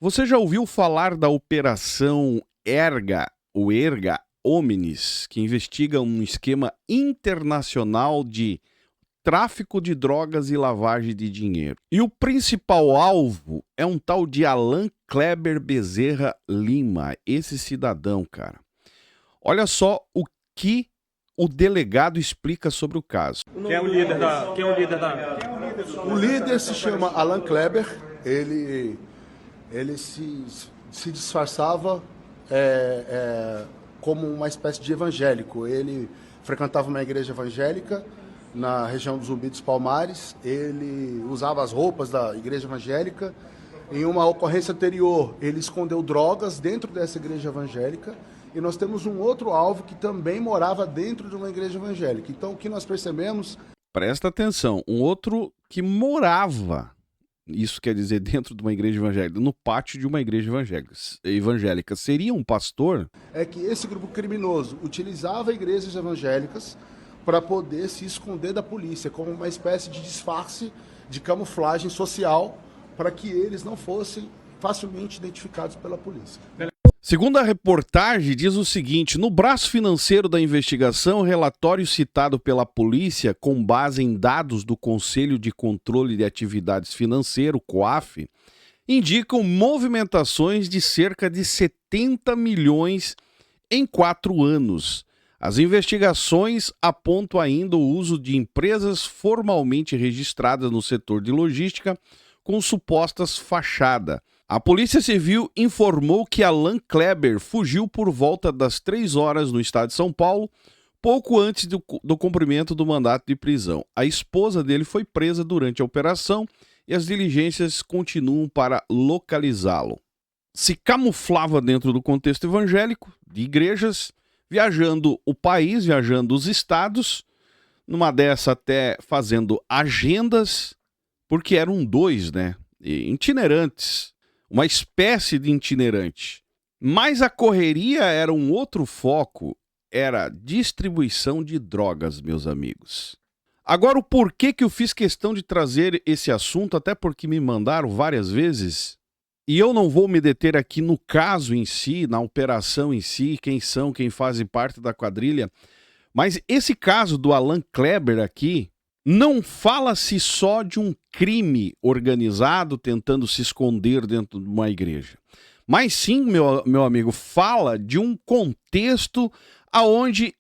Você já ouviu falar da Operação Erga Omnes, que investiga um esquema internacional de tráfico de drogas e lavagem de dinheiro? E o principal alvo é um tal de Alan Kleber Bezerra Lima, esse cidadão, cara. Olha só o que o delegado explica sobre o caso. Quem é o líder da... O líder se chama Alan Kleber. Ele se disfarçava como uma espécie de evangélico. Ele frequentava uma igreja evangélica na região do Zumbi dos Palmares. Ele usava as roupas da igreja evangélica. Em uma ocorrência anterior, ele escondeu drogas dentro dessa igreja evangélica. E nós temos um outro alvo que também morava dentro de uma igreja evangélica. Então, o que nós percebemos... Presta atenção, um outro que morava, isso quer dizer dentro de uma igreja evangélica, no pátio de uma igreja evangélica, seria um pastor? É que esse grupo criminoso utilizava igrejas evangélicas para poder se esconder da polícia, como uma espécie de disfarce, de camuflagem social, para que eles não fossem facilmente identificados pela polícia. Segundo a reportagem, diz o seguinte: no braço financeiro da investigação, o relatório citado pela polícia, com base em dados do Conselho de Controle de Atividades Financeiras, COAF, indicam movimentações de cerca de 70 milhões em 4 anos. As investigações apontam ainda o uso de empresas formalmente registradas no setor de logística com supostas fachadas. A Polícia Civil informou que Alan Kleber fugiu por volta das 3 horas no estado de São Paulo, pouco antes do cumprimento do mandato de prisão. A esposa dele foi presa durante a operação e as diligências continuam para localizá-lo. Se camuflava dentro do contexto evangélico, de igrejas, viajando o país, viajando os estados, numa dessa até fazendo agendas, porque eram 2, né? Itinerantes. Uma espécie de itinerante. Mas a correria era um outro foco, era distribuição de drogas, meus amigos. Agora, o porquê que eu fiz questão de trazer esse assunto, até porque me mandaram várias vezes, e eu não vou me deter aqui no caso em si, na operação em si, quem fazem parte da quadrilha, mas esse caso do Alan Kleber aqui, não fala-se só de um crime organizado tentando se esconder dentro de uma igreja. Mas sim, meu amigo, fala de um contexto onde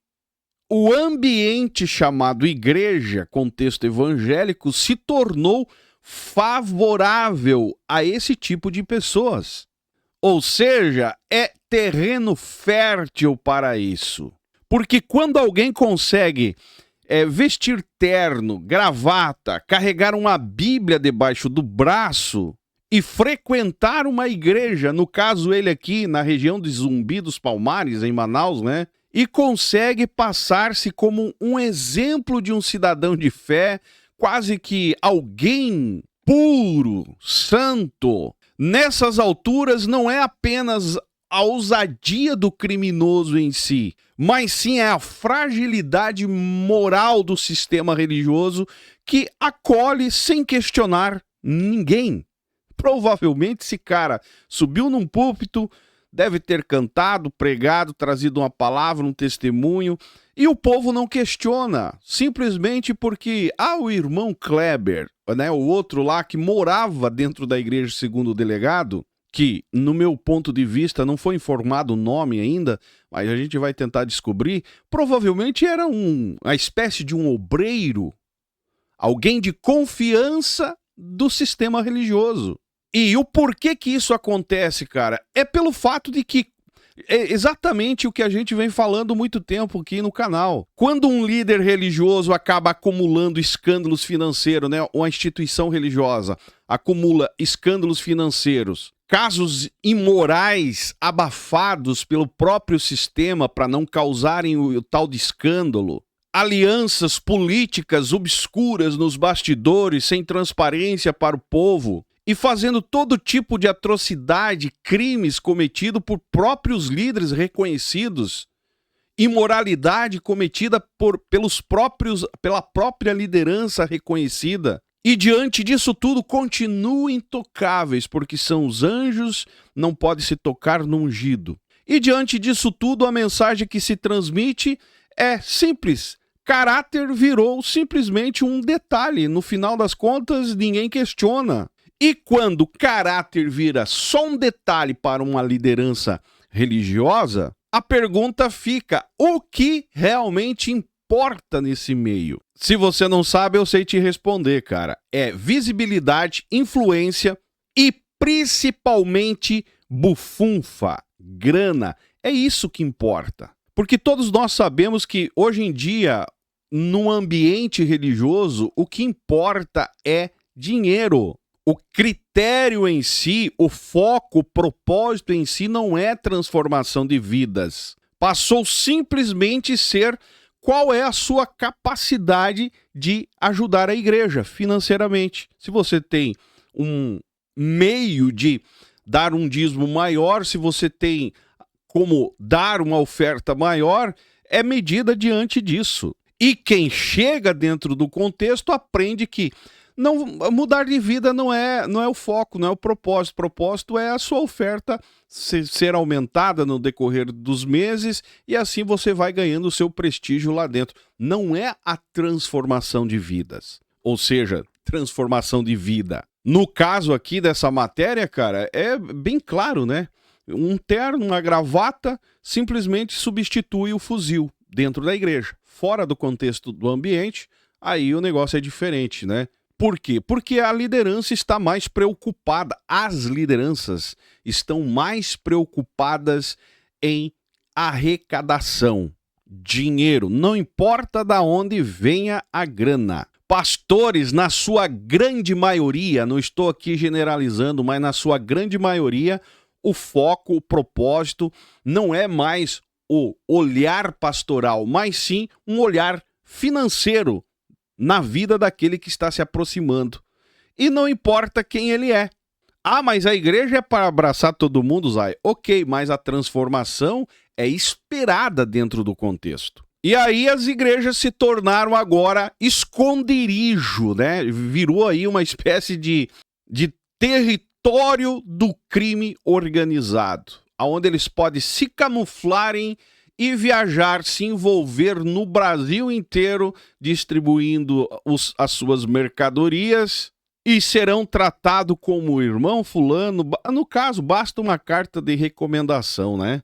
o ambiente chamado igreja, contexto evangélico, se tornou favorável a esse tipo de pessoas. Ou seja, é terreno fértil para isso. Porque quando alguém consegue... vestir terno, gravata, carregar uma Bíblia debaixo do braço e frequentar uma igreja, no caso ele aqui na região de Zumbi dos Palmares, em Manaus, né? E consegue passar-se como um exemplo de um cidadão de fé, quase que alguém puro, santo. Nessas alturas não é apenas a ousadia do criminoso em si, mas sim é a fragilidade moral do sistema religioso que acolhe sem questionar ninguém. Provavelmente esse cara subiu num púlpito, deve ter cantado, pregado, trazido uma palavra, um testemunho, e o povo não questiona, simplesmente porque o irmão Kleber, né, o outro lá que morava dentro da igreja segundo o delegado, que, no meu ponto de vista, não foi informado o nome ainda, mas a gente vai tentar descobrir, provavelmente era uma espécie de um obreiro, alguém de confiança do sistema religioso. E o porquê que isso acontece, cara, é pelo fato de que é exatamente o que a gente vem falando há muito tempo aqui no canal. Quando um líder religioso acaba acumulando escândalos financeiros, né, uma instituição religiosa acumula escândalos financeiros, casos imorais abafados pelo próprio sistema para não causarem o tal de escândalo, alianças políticas obscuras nos bastidores sem transparência para o povo e fazendo todo tipo de atrocidade, crimes cometidos por próprios líderes reconhecidos, imoralidade cometida pela própria liderança reconhecida, E diante disso tudo, continuem intocáveis, porque são os anjos, não pode se tocar no ungido. E diante disso tudo, a mensagem que se transmite é simples. Caráter virou simplesmente um detalhe. No final das contas, ninguém questiona. E quando caráter vira só um detalhe para uma liderança religiosa, a pergunta fica: o que realmente importa nesse meio? Se você não sabe, eu sei te responder, cara. É visibilidade, influência e principalmente bufunfa, grana. É isso que importa. Porque todos nós sabemos que hoje em dia, num ambiente religioso, o que importa é dinheiro. O critério em si, o foco, o propósito em si não é transformação de vidas. Passou simplesmente a ser qual é a sua capacidade de ajudar a igreja financeiramente. Se você tem um meio de dar um dízimo maior, se você tem como dar uma oferta maior, é medida diante disso. E quem chega dentro do contexto aprende que não, mudar de vida não é o foco, não é o propósito. O propósito é a sua oferta ser aumentada no decorrer dos meses e assim você vai ganhando o seu prestígio lá dentro. Não é a transformação de vidas, ou seja, transformação de vida. No caso aqui dessa matéria, cara, é bem claro, né? Um terno, uma gravata, simplesmente substitui o fuzil dentro da igreja. Fora do contexto do ambiente, aí o negócio é diferente, né? Por quê? Porque a liderança está mais preocupada, as lideranças estão mais preocupadas em arrecadação, dinheiro, não importa de onde venha a grana. Pastores, na sua grande maioria, não estou aqui generalizando, mas na sua grande maioria, o foco, o propósito não é mais o olhar pastoral, mas sim um olhar financeiro na vida daquele que está se aproximando. E não importa quem ele é. Ah, mas a igreja é para abraçar todo mundo, Zay. Ok, mas a transformação é esperada dentro do contexto. E aí as igrejas se tornaram agora esconderijo, né? Virou aí uma espécie de território do crime organizado, onde eles podem se camuflarem e viajar, se envolver no Brasil inteiro, distribuindo as suas mercadorias e serão tratados como irmão fulano. No caso, basta uma carta de recomendação, né?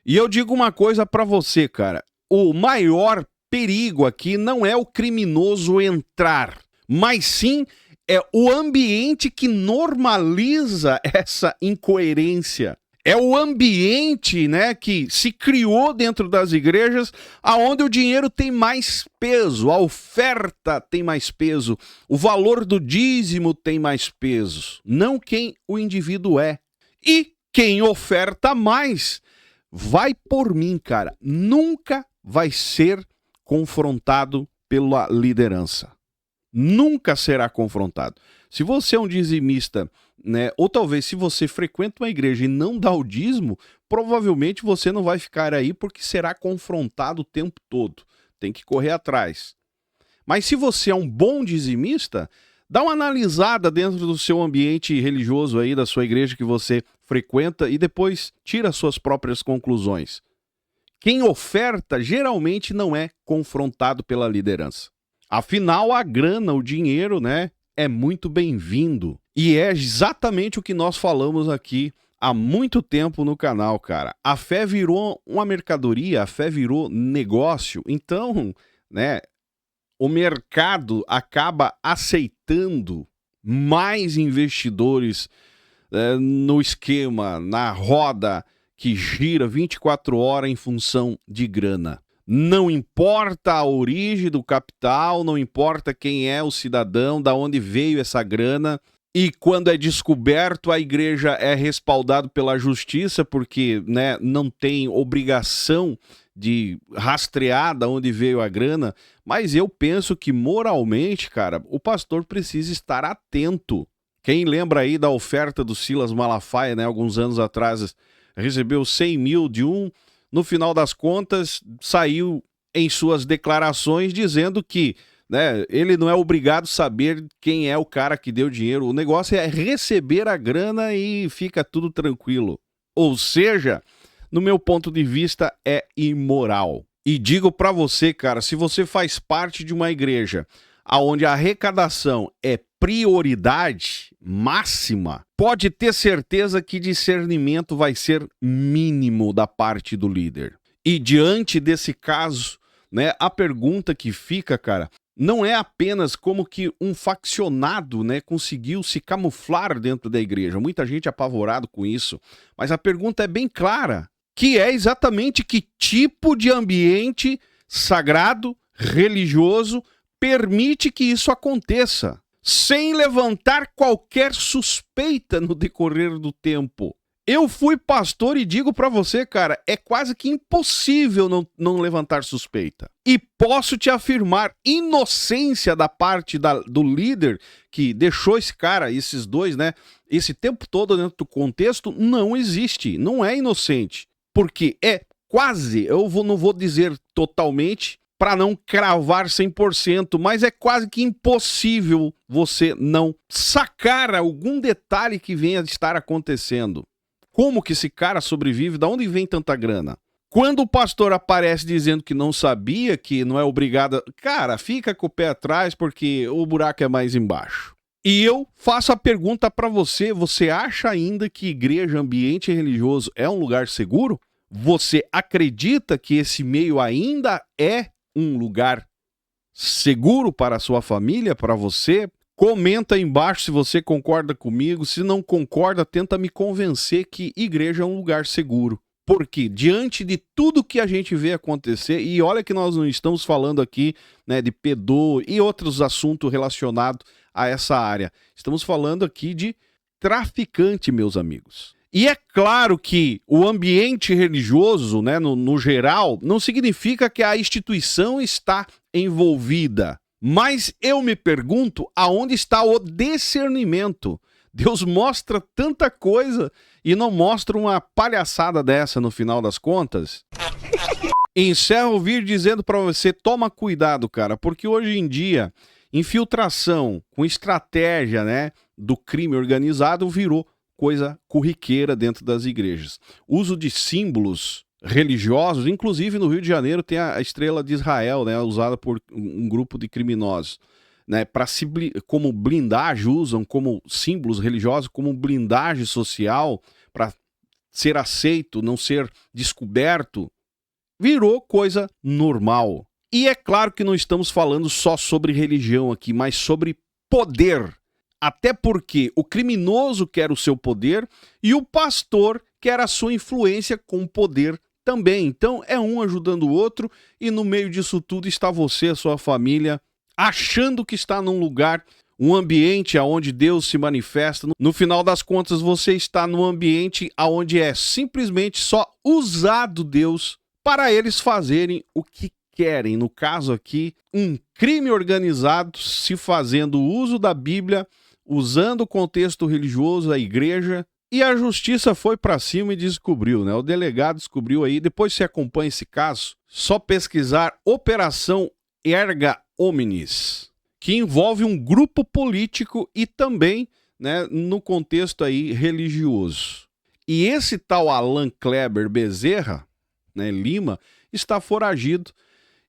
E eu digo uma coisa pra você, cara. O maior perigo aqui não é o criminoso entrar, mas sim é o ambiente que normaliza essa incoerência. É o ambiente, né, que se criou dentro das igrejas, aonde o dinheiro tem mais peso, a oferta tem mais peso, o valor do dízimo tem mais peso, não quem o indivíduo é. E quem oferta mais, vai por mim, cara, nunca vai ser confrontado pela liderança. Nunca será confrontado. Se você é um dizimista, né, ou talvez se você frequenta uma igreja e não dá o dízimo, provavelmente você não vai ficar aí porque será confrontado o tempo todo. Tem que correr atrás. Mas se você é um bom dizimista, dá uma analisada dentro do seu ambiente religioso aí, da sua igreja que você frequenta e depois tira suas próprias conclusões. Quem oferta geralmente não é confrontado pela liderança. Afinal, a grana, o dinheiro, né, é muito bem-vindo. E é exatamente o que nós falamos aqui há muito tempo no canal, cara. A fé virou uma mercadoria, a fé virou negócio. Então, né, o mercado acaba aceitando mais investidores no esquema, na roda que gira 24 horas em função de grana. Não importa a origem do capital, não importa quem é o cidadão, da onde veio essa grana. E quando é descoberto, a igreja é respaldada pela justiça, porque, né, não tem obrigação de rastrear de onde veio a grana. Mas eu penso que moralmente, cara, o pastor precisa estar atento. Quem lembra aí da oferta do Silas Malafaia, né, alguns anos atrás, recebeu 100 mil de um. No final das contas, saiu em suas declarações dizendo que né? Ele não é obrigado a saber quem é o cara que deu dinheiro. O negócio é receber a grana e fica tudo tranquilo. Ou seja, no meu ponto de vista, é imoral. E digo pra você, cara, se você faz parte de uma igreja onde a arrecadação é prioridade máxima, pode ter certeza que discernimento vai ser mínimo da parte do líder. E diante desse caso, né, a pergunta que fica, cara, não é apenas como que um faccionado, né, conseguiu se camuflar dentro da igreja. Muita gente é apavorado com isso. Mas a pergunta é bem clara, que é exatamente que tipo de ambiente sagrado, religioso, permite que isso aconteça, sem levantar qualquer suspeita no decorrer do tempo. Eu fui pastor e digo pra você, cara, é quase que impossível não levantar suspeita. E posso te afirmar, inocência da parte do líder que deixou esse cara, esses dois, né, esse tempo todo dentro do contexto, não existe, não é inocente. Porque é quase, não vou dizer totalmente, para não cravar 100%, mas é quase que impossível você não sacar algum detalhe que venha de estar acontecendo. Como que esse cara sobrevive? Da onde vem tanta grana? Quando o pastor aparece dizendo que não sabia, que não é obrigado... Cara, fica com o pé atrás porque o buraco é mais embaixo. E eu faço a pergunta para você, você acha ainda que igreja, ambiente religioso é um lugar seguro? Você acredita que esse meio ainda é um lugar seguro para a sua família, para você? Comenta aí embaixo se você concorda comigo. Se não concorda, tenta me convencer que igreja é um lugar seguro. Porque diante de tudo que a gente vê acontecer, e olha que nós não estamos falando aqui, né, de pedô e outros assuntos relacionados a essa área. Estamos falando aqui de traficante, meus amigos. E é claro que o ambiente religioso, né, no geral, não significa que a instituição está envolvida. Mas eu me pergunto aonde está o discernimento. Deus mostra tanta coisa e não mostra uma palhaçada dessa no final das contas. Encerro o vídeo dizendo para você, toma cuidado, cara, porque hoje em dia, infiltração com estratégia, né, do crime organizado virou coisa corriqueira dentro das igrejas. Uso de símbolos religiosos, inclusive no Rio de Janeiro tem a estrela de Israel, né, usada por um grupo de criminosos, né, como blindagem, usam como símbolos religiosos, como blindagem social, para ser aceito, não ser descoberto, virou coisa normal. E é claro que não estamos falando só sobre religião aqui, mas sobre poder. Até porque o criminoso quer o seu poder e o pastor quer a sua influência com poder também. Então é um ajudando o outro e no meio disso tudo está você, a sua família, achando que está num lugar, um ambiente onde Deus se manifesta. No final das contas, você está num ambiente onde é simplesmente só usado Deus para eles fazerem o que querem. No caso aqui, um crime organizado se fazendo uso da Bíblia, usando o contexto religioso, a igreja, e a justiça foi para cima e descobriu, né? O delegado descobriu aí, depois você acompanha esse caso, só pesquisar Operação Erga Omnes, que envolve um grupo político e também, né, no contexto aí religioso. E esse tal Alan Kleber Bezerra, né, Lima, está foragido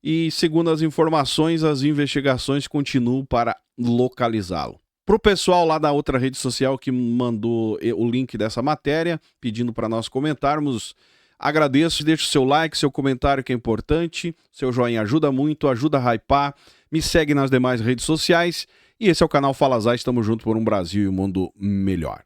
e, segundo as informações, as investigações continuam para localizá-lo. Para o pessoal lá da outra rede social que mandou o link dessa matéria, pedindo para nós comentarmos, agradeço, deixa o seu like, seu comentário que é importante, seu joinha ajuda muito, ajuda a hypar, me segue nas demais redes sociais e esse é o canal Fala Zay, estamos juntos por um Brasil e um mundo melhor.